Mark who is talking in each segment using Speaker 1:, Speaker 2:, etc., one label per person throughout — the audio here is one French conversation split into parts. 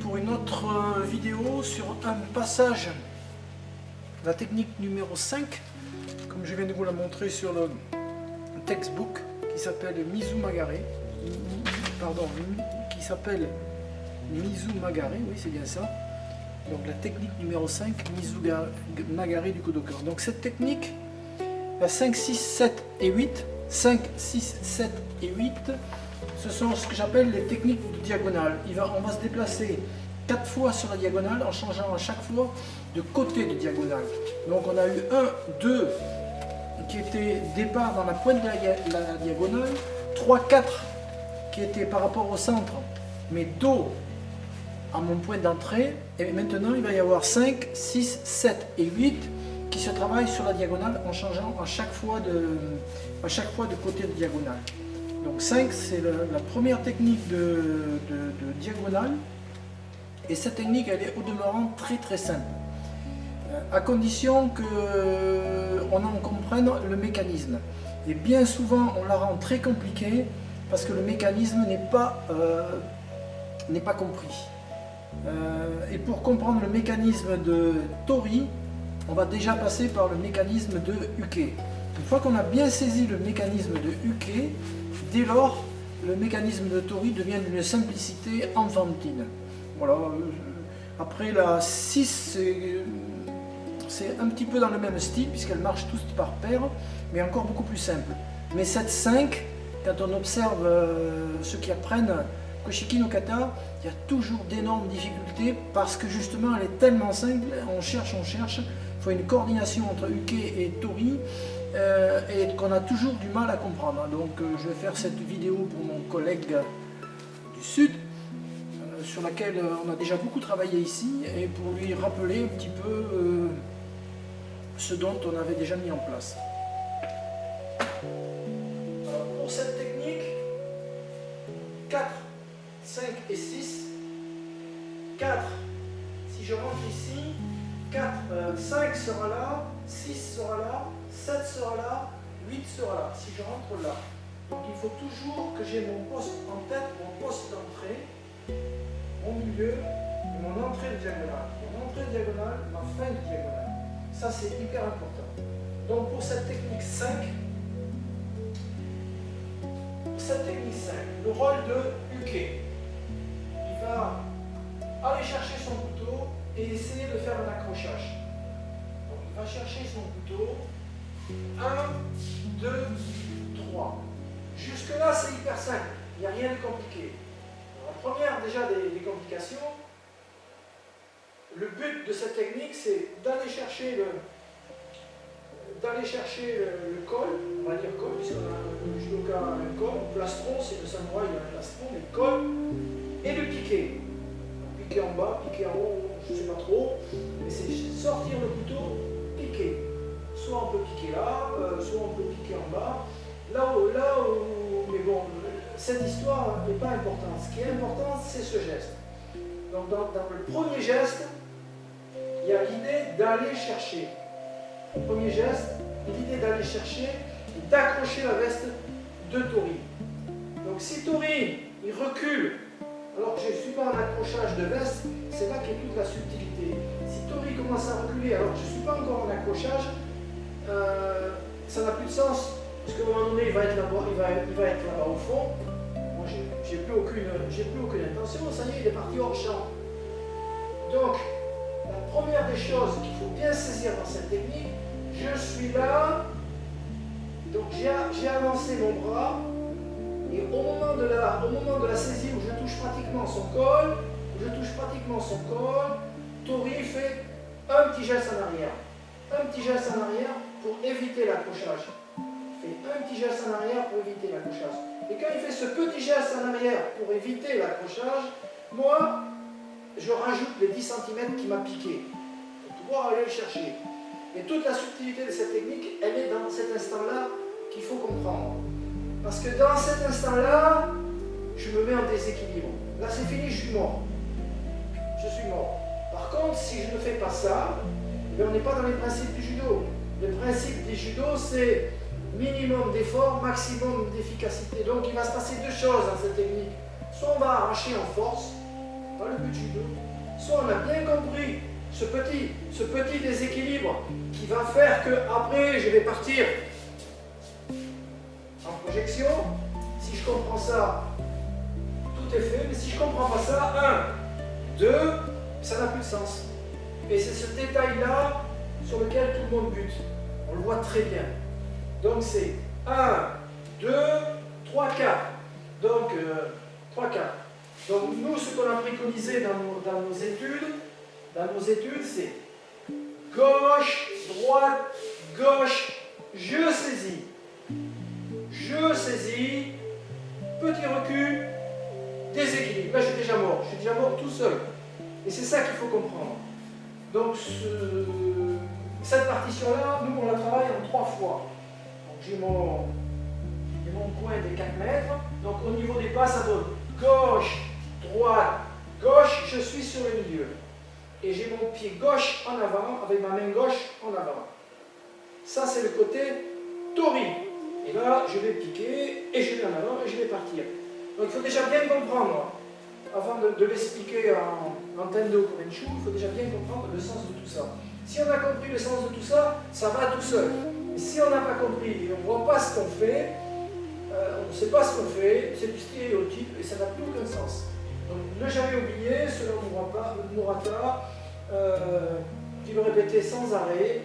Speaker 1: Pour une autre vidéo sur un passage, la technique numéro 5, comme je viens de vous la montrer sur le textbook, qui s'appelle Mizumagare, oui c'est bien ça. Donc la technique numéro 5, Mizumagare du Kodokan. Donc cette technique, la 5, 6, 7 et 8, 5, 6, 7 et 8, ce sont ce que j'appelle les techniques de diagonale. On va se déplacer 4 fois sur la diagonale en changeant à chaque fois de côté de diagonale. Donc on a eu 1, 2 qui était départ dans la pointe de la diagonale, 3, 4 qui était par rapport au centre, mais dos à mon point d'entrée. Et maintenant il va y avoir 5, 6, 7 et 8 qui se travaillent sur la diagonale en changeant à chaque fois de côté de diagonale. Donc 5 c'est la première technique de diagonale, et cette technique elle est au demeurant très simple, à condition qu'on en comprenne le mécanisme. Et bien souvent on la rend très compliquée parce que le mécanisme n'est pas compris. Et pour comprendre le mécanisme de Tori, on va déjà passer par le mécanisme de Uke. Une fois qu'on a bien saisi le mécanisme de Uke, dès lors le mécanisme de Tori devient d'une simplicité enfantine. Voilà. Après la 6, c'est un petit peu dans le même style puisqu'elles marchent toutes par paire, mais encore beaucoup plus simple. Mais cette 5, quand on observe ceux qui apprennent Koshiki no Kata, il y a toujours d'énormes difficultés parce que justement elle est tellement simple, on cherche, il faut une coordination entre Uke et Tori et qu'on a toujours du mal à comprendre. Donc je vais faire cette vidéo pour mon collègue du Sud, sur laquelle on a déjà beaucoup travaillé ici, et pour lui rappeler un petit peu ce dont on avait déjà mis en place. Alors, pour cette technique, 4, 5 et 6, 4, si je rentre ici, 5 sera là, 6 sera là, 7 sera là, 8 sera là, si je rentre là. Donc il faut toujours que j'ai mon poste en tête, mon poste d'entrée, mon milieu et mon entrée de diagonale. Mon entrée de diagonale, ma fin de diagonale. Ça c'est hyper important. Donc pour cette technique 5, le rôle de Uke, il va aller chercher son couteau et essayer de faire un accrochage. Donc il va chercher son couteau. 1, 2, 3. Jusque là c'est hyper simple, il n'y a rien de compliqué. La première déjà des complications, le but de cette technique c'est d'aller chercher le col, on va dire col, puisqu'on a le judoka a un col, le plastron, c'est le samouraï il a un plastron, mais le col, et le piquer. Donc, piquer en bas, piquer en haut, je ne sais pas trop, mais c'est sortir le couteau, piquer. Soit on peut piquer là, soit on peut piquer en bas, là où, mais bon, cette histoire n'est pas importante. Ce qui est important, c'est ce geste. Donc dans le premier geste, il y a l'idée d'aller chercher. Le premier geste, l'idée d'aller chercher et d'accrocher la veste de Tori. Donc si Tori, il recule, alors que je ne suis pas en accrochage de veste, c'est là qu'est toute la subtilité. Si Tori commence à reculer alors que je ne suis pas encore en accrochage, ça n'a plus de sens, parce qu'à un moment donné, il va être là-bas au fond. Moi, j'ai plus aucune intention, ça y est, il est parti hors champ. Donc, la première des choses qu'il faut bien saisir dans cette technique, je suis là, donc j'ai avancé mon bras, et au moment de la saisie où je touche pratiquement son col, Tori fait un petit geste en arrière. Un petit geste en arrière pour éviter l'accrochage. Il fait un petit geste en arrière pour éviter l'accrochage. Et quand il fait ce petit geste en arrière pour éviter l'accrochage, moi, je rajoute les 10 cm qui m'a piqué pour pouvoir aller le chercher. Et toute la subtilité de cette technique, elle est dans cet instant-là qu'il faut comprendre. Parce que dans cet instant-là, je me mets en déséquilibre. Là, c'est fini, je suis mort. Je suis mort. Par contre, si je ne fais pas ça, eh on n'est pas dans les principes du judo. Le principe du judo, c'est minimum d'effort, maximum d'efficacité. Donc il va se passer deux choses dans cette technique. Soit on va arracher en force, pas le but du judo, soit on a bien compris ce petit déséquilibre qui va faire que après je vais partir en projection. Si je comprends ça, tout est fait. Mais si je ne comprends pas ça, 1, 2, ça n'a plus de sens. Et c'est ce détail-là sur lequel tout le monde bute. On le voit très bien. Donc c'est 1, 2, 3, 4. Donc 3, 4. Donc nous, ce qu'on a préconisé dans nos études, c'est gauche, droite, gauche, je saisis, petit recul, déséquilibre. Là, je suis déjà mort tout seul. Et c'est ça qu'il faut comprendre. Donc cette partition-là, nous, on la travaille en 3 fois. J'ai mon coin des 4 mètres. Donc au niveau des pas, ça donne gauche, droite, gauche, je suis sur le milieu. Et j'ai mon pied gauche en avant, avec ma main gauche en avant. Ça, c'est le côté tori. Et là, je vais piquer, et je vais en avant, et je vais partir. Donc il faut déjà bien comprendre, avant de l'expliquer en Tendo Korenchu, il faut déjà bien comprendre le sens de tout ça. Si on a compris le sens de tout ça, ça va tout seul. Mais si on n'a pas compris, et on ne voit pas ce qu'on fait, on ne sait pas ce qu'on fait, c'est du stéréotype, et ça n'a plus aucun sens. Donc ne jamais oublier, selon Murata, qui le répétait sans arrêt,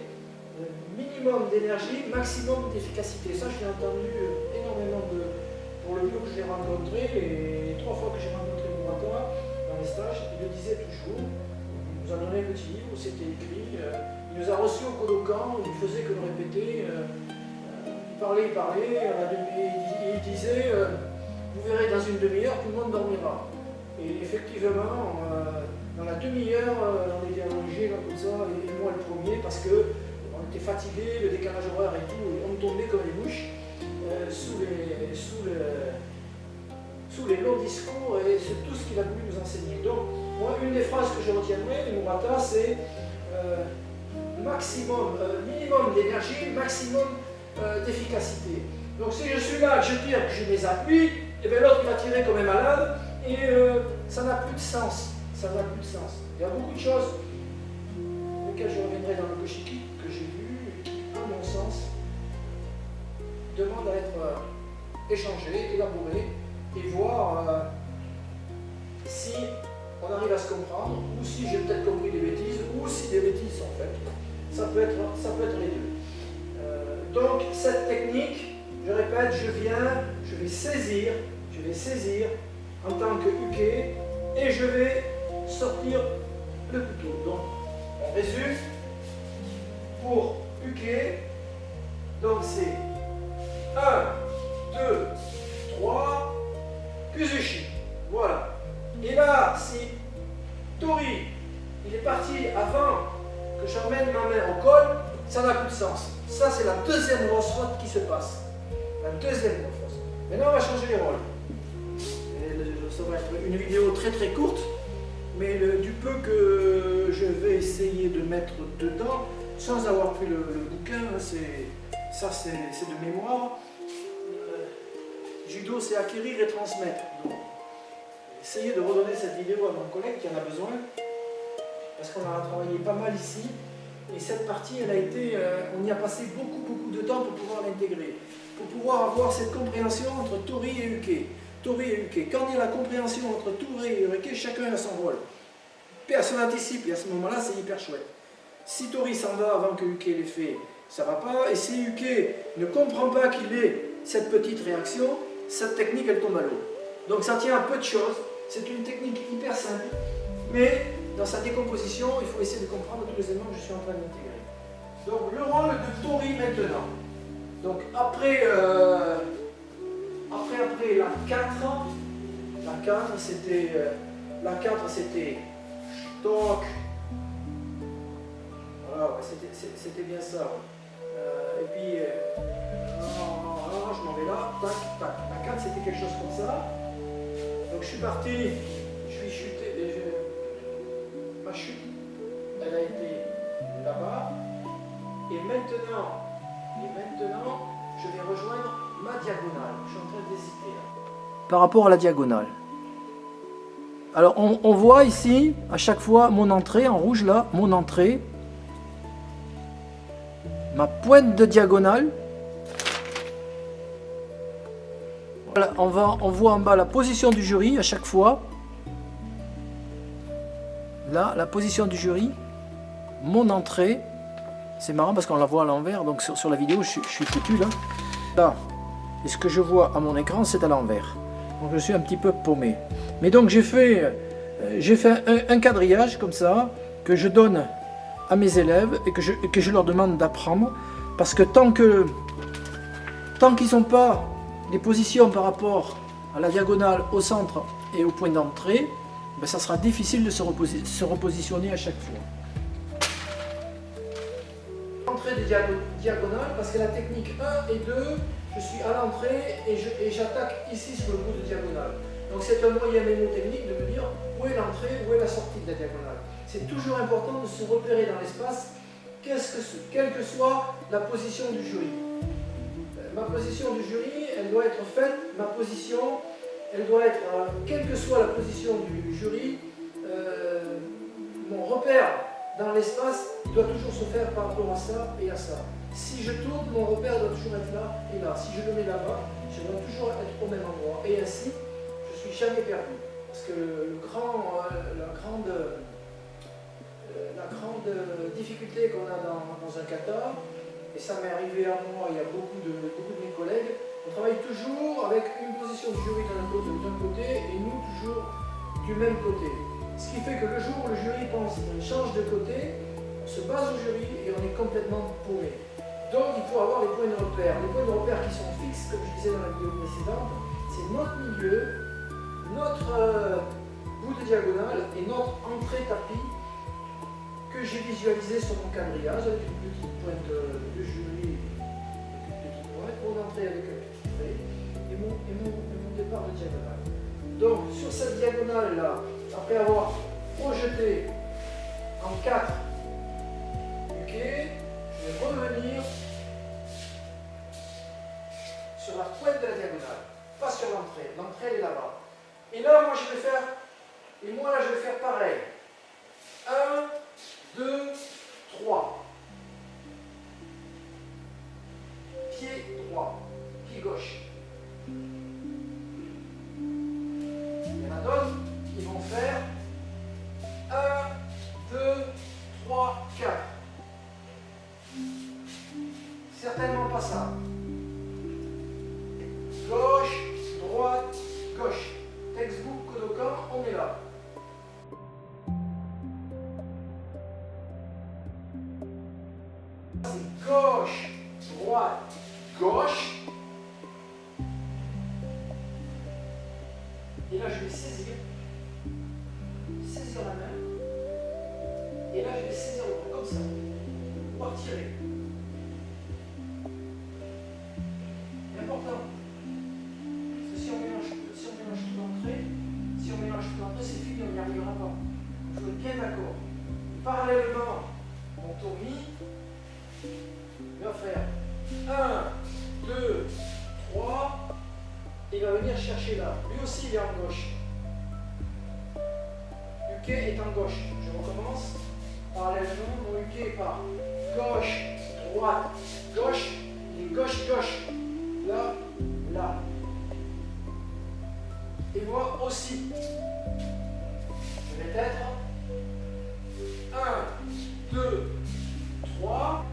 Speaker 1: minimum d'énergie, maximum d'efficacité. Ça, je l'ai entendu énormément pour le mieux que je l'ai rencontré, et 3 fois que j'ai rencontré Murata dans les stages, il le disait toujours. Il nous a donné un petit livre où c'était écrit. Il nous a reçus au Kodokan, il faisait que le répéter. Il parlait, il disait vous verrez dans une demi-heure, tout le monde dormira. Et effectivement, dans la demi-heure, on était allongés comme ça, et moi le premier, parce qu'on était fatigués, le décalage horaire et tout, et on tombait comme des mouches sous les longs discours, et c'est tout ce qu'il a voulu nous enseigner. Donc, moi, une des phrases que je retiendrai de Murata, c'est minimum d'énergie, maximum d'efficacité. Donc si je suis là, que je tire, que je mes appuis, et bien l'autre il va tirer comme un malade, et ça n'a plus de sens. Ça n'a plus de sens. Il y a beaucoup de choses auxquelles je reviendrai dans le Goshiki que j'ai vu, et qui, à mon sens, demandent à être échangées, élaborées, et voir si on arrive à se comprendre, ou si j'ai peut-être compris des bêtises, ou si des bêtises sont faites. Ça peut être les deux. Donc cette technique, je répète, je vais saisir en tant que uke, et je vais sortir le couteau. Donc on résume, pour uke, donc c'est 1, 2, 3, kuzushi. Voilà. Et là, si tori, il est parti avant que j'emmène ma main au col, ça n'a plus de sens. Ça, c'est la deuxième grosse faute qui se passe. La deuxième grosse faute. Maintenant, on va changer les rôles. Et ça va être une vidéo très très courte, mais du peu que je vais essayer de mettre dedans, sans avoir pris le bouquin, c'est de mémoire. Judo, c'est acquérir et transmettre. Donc, essayez de redonner cette vidéo à mon collègue qui en a besoin, parce qu'on a travaillé pas mal ici. Et cette partie, elle a été, on y a passé beaucoup de temps pour pouvoir l'intégrer, pour pouvoir avoir cette compréhension entre tori et uke. Tori et uke. Quand il y a la compréhension entre tori et uke, chacun a son rôle. Personne n'anticipe, et à ce moment-là, c'est hyper chouette. Si tori s'en va avant que uke l'ait fait, ça ne va pas. Et si uke ne comprend pas qu'il ait cette petite réaction, cette technique, elle tombe à l'eau. Donc ça tient à peu de choses. C'est une technique hyper simple, mais dans sa décomposition, il faut essayer de comprendre tous les éléments que je suis en train d'intégrer. Donc le rôle de tori maintenant. Donc après la 4 c'était stock. Voilà, ouais, c'était bien ça. Ouais. Et puis je m'en vais là, tac, tac. La 4 c'était quelque chose comme ça. Donc je suis parti, je suis chuté, ma chute maintenant, je vais rejoindre ma diagonale. Je suis en train d'hésiter là. Par rapport à la diagonale. Alors on voit ici, à chaque fois, mon entrée, en rouge là, mon entrée, ma pointe de diagonale. Voilà, on voit en bas la position du jury à chaque fois. Là, la position du jury, mon entrée. C'est marrant parce qu'on la voit à l'envers, donc sur la vidéo, je suis foutu là. Là, et ce que je vois à mon écran, c'est à l'envers. Donc je suis un petit peu paumé. Mais donc j'ai fait un quadrillage comme ça, que je donne à mes élèves et que je leur demande d'apprendre. Parce que tant qu'ils n'ont pas les positions par rapport à la diagonale, au centre et au point d'entrée, ben ça sera difficile de se repositionner à chaque fois. Entrée des diagonales, parce que la technique 1 et 2, je suis à l'entrée et j'attaque ici sur le bout de diagonale. Donc c'est un moyen mémotechnique de me dire où est l'entrée, où est la sortie de la diagonale. C'est toujours important de se repérer dans l'espace, quelle que soit la position du jury. Ma position du jury, elle doit être faite, ma position, elle doit être, quelle que soit la position du jury, mon repère dans l'espace, il doit toujours se faire par rapport à ça et à ça. Si je tourne, mon repère doit toujours être là et là. Si je le mets là-bas, je dois toujours être au même endroit. Et ainsi, je ne suis jamais perdu. Parce que la grande difficulté qu'on a dans un kata, et ça m'est arrivé à moi et à beaucoup de mes collègues, on travaille toujours avec une position du jury d'un côté et nous toujours du même côté. Ce qui fait que le jour où le jury pense qu'on change de côté, on se base au jury et on est complètement paumé. Donc il faut avoir les points de repère. Les points de repère qui sont fixes, comme je disais dans la vidéo précédente, c'est notre milieu, notre bout de diagonale et notre entrée tapis que j'ai visualisé sur mon quadrillage avec une petite pointe de jury, une petite pointe, mon entrée avec un petit trait et mon départ de diagonale. Donc sur cette diagonale là, après avoir projeté en 4 buquets, je vais revenir sur la pointe de la diagonale, pas sur l'entrée. L'entrée elle est là-bas. Et là, moi je vais faire pareil. 1, 2, 3. Pied droit, pied gauche. Il y en a d'autres qui vont faire 1, 2, 3, 4. Certainement pas ça. Gauche, droite, gauche. Textbook Kodokan, on est là. C'est gauche, droite, gauche. Et là, je vais saisir la main. Et là, je vais saisir le bras comme ça. Pour tirer. C'est important. Parce que si on mélange toute l'entrée, c'est fini, on n'y arrivera pas. Il faut être bien d'accord. Parallèlement, mon tournis va faire 1, 2, 3. Il va venir chercher là. Lui aussi, il est en gauche. Uke est en gauche. Je recommence. Parallèlement, mon Uke part gauche, droite, gauche, et gauche, gauche. Là, là. Et moi aussi. Je vais être 1, 2, 3.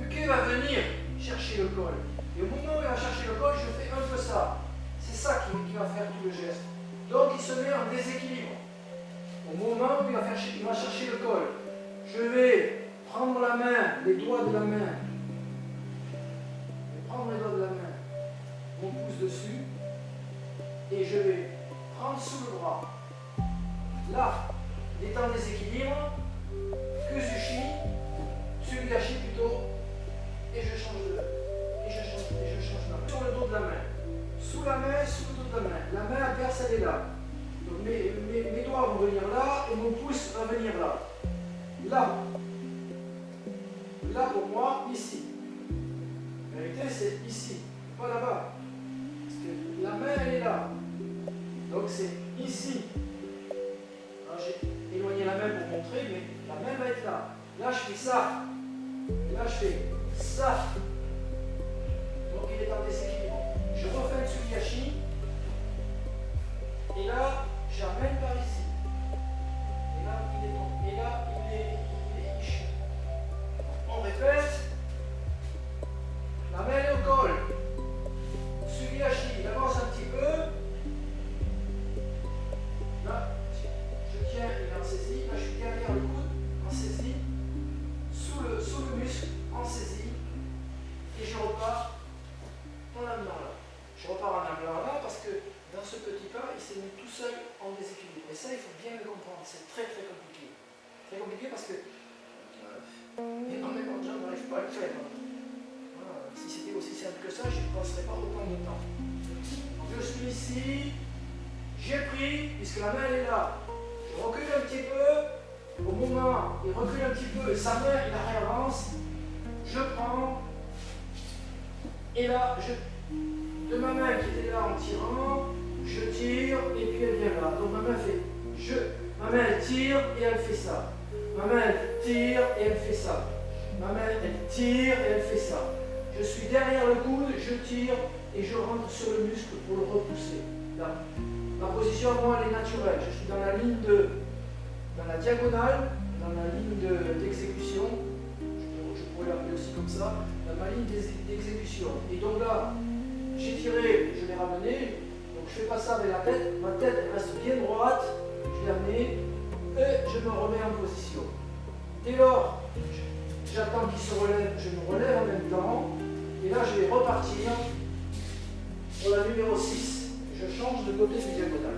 Speaker 1: Uke va venir chercher le col. Et au moment où il va chercher le col, je fais un peu ça. C'est ça qui va faire tout le geste. Donc il se met en déséquilibre. Au moment où il va chercher le col, je vais prendre la main, les doigts de la main. Je vais prendre les doigts de la main, mon pouce dessus, et je vais prendre sous le bras. Là, il est en déséquilibre, Kuzushi, Tsugashi plutôt, et je change de main. Sur le dos de la main. Sous la main, sous le dos de la main. La main adverse, elle est là. Donc mes doigts vont venir là et mon pouce va venir là. Là. là, pour moi, ici. La vérité, c'est ici, pas là-bas. Parce que la main, elle est là. Donc, c'est ici. Alors, j'ai éloigné la main pour montrer, mais la main va être là. Là, je fais ça. Et là, je fais ça. Donc, il est en déséquilibre. Je refais le Tsukiyashi. Et là, j'amène par ici. Et là, il est ici. On répète. La main est au col. Tsukiyashi, il avance un petit peu. Là, je tiens, il est en saisie. Là, je suis derrière le coude, en saisie. Sous le muscle, en saisie. Et je repars en amenant là. Je repars en amenant là parce que dans ce petit pas, il s'est mis tout seul en déséquilibre. Et ça, il faut bien le comprendre. C'est très très compliqué. Très compliqué parce que énormément de gens n'arrivent pas à le faire. Voilà. Si c'était aussi simple que ça, je ne passerais pas autant de temps. Donc je suis ici, j'ai pris, puisque la main elle est là. Je recule un petit peu. Au moment, il recule un petit peu, sa main, il la réavance. Je prends. Et là, de ma main qui était là en tirant, je tire et puis elle vient là. Donc ma main fait ma main elle tire et elle fait ça. Ma main elle tire et elle fait ça. Ma main elle tire et elle fait ça. Je suis derrière le coude, je tire et je rentre sur le muscle pour le repousser. Là. Ma position à moi elle est naturelle. Je suis dans la ligne dans la diagonale, dans la ligne d'exécution. Je pourrais l'appeler aussi comme ça, dans ma ligne d'exécution. Et donc là, j'ai tiré, je l'ai ramené, donc je fais pas ça avec la tête, ma tête elle reste bien droite, je l'ai amenée, et je me remets en position. Dès lors, j'attends qu'il se relève, je me relève en même temps, et là je vais repartir pour la numéro 6. Je change de côté du diagonal.